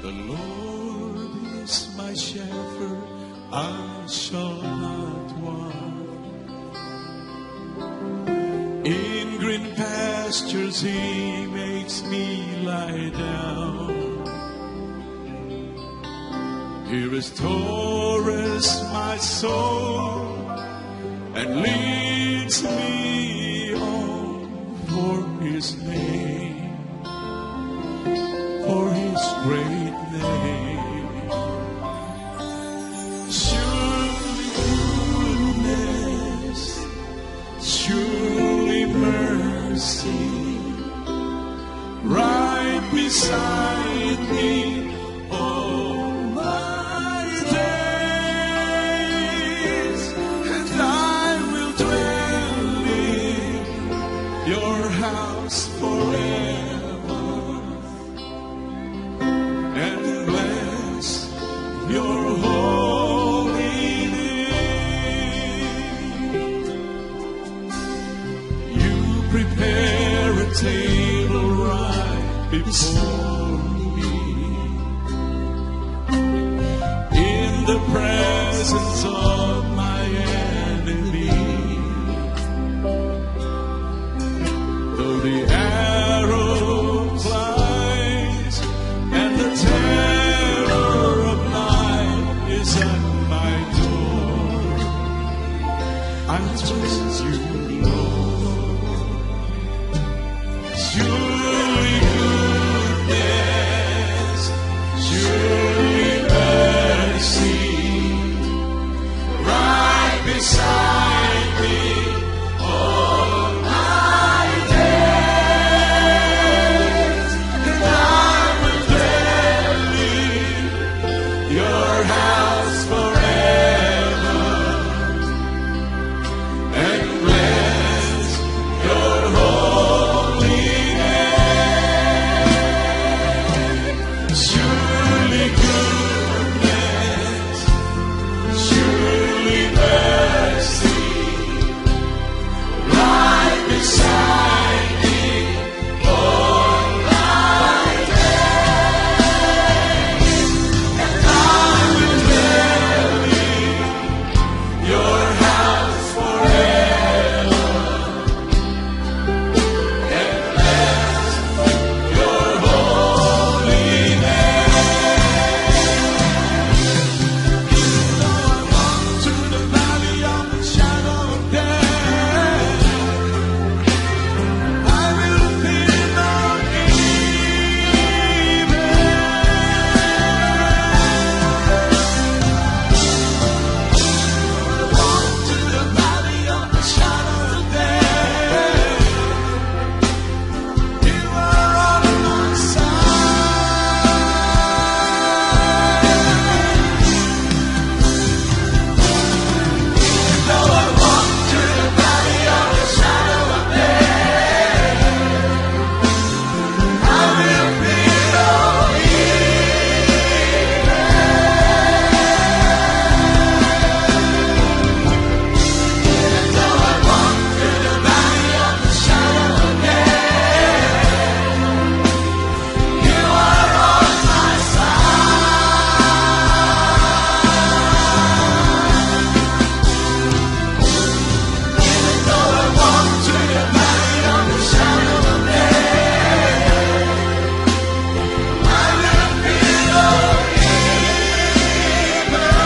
The Lord is my shepherd, I shall not want. In green pastures He makes me lie down. He restores my soul and leads me on for His name, for His great name. Surely goodness, surely mercy, right beside me all my days, and I will dwell in your house forever and bless your holy name. You prepare a table right before me in the presence of my enemy. Though the arrow flies and the terror of night is at my door, I trust you, Lord. Surely goodness, surely mercy, right beside me all my days, and I will dwell in your house forever and bless your holy name. Surely goodness, surely mercy, right beside me all my days, and I will dwell in your house forever and bless your holy name. Though I walk through the valley of the shadow of death, I will fear no evil. Walk through the valley of the shadow of death, you are on my side. Though I walk through the valley of the shadow of death, I will fear no evil. Though I walk through the valley of the shadow of death, you are on my side. Though I walk through the valley of the shadow of death, I will fear no evil.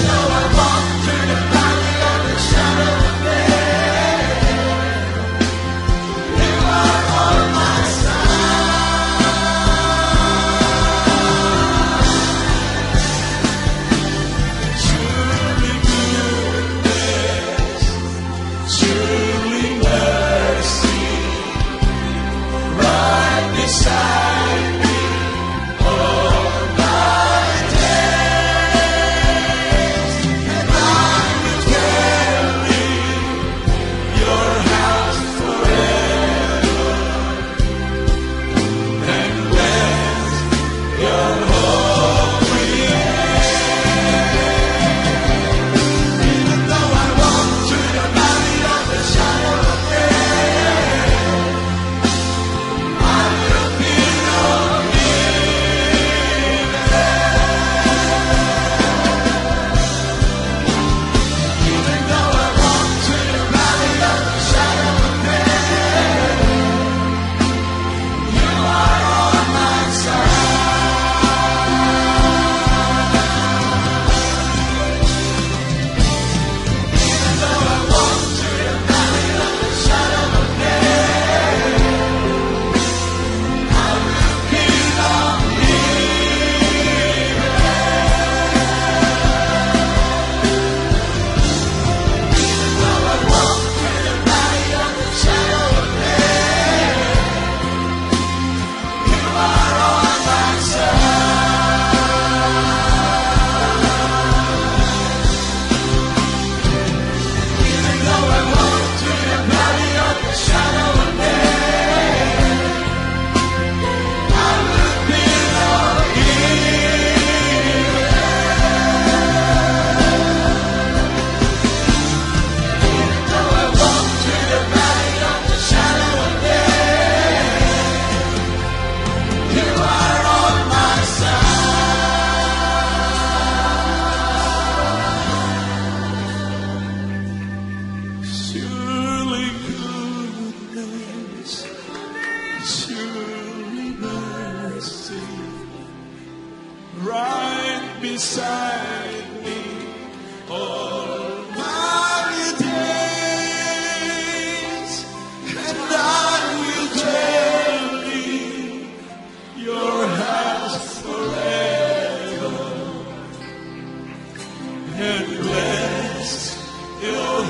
Though I walk through the valley of the shadow of death, you are on my side. Surely goodness, surely mercy, right beside me all my days, and I will dwell in your house forever and bless your holy name. Even though I walk through the valley of the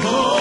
home.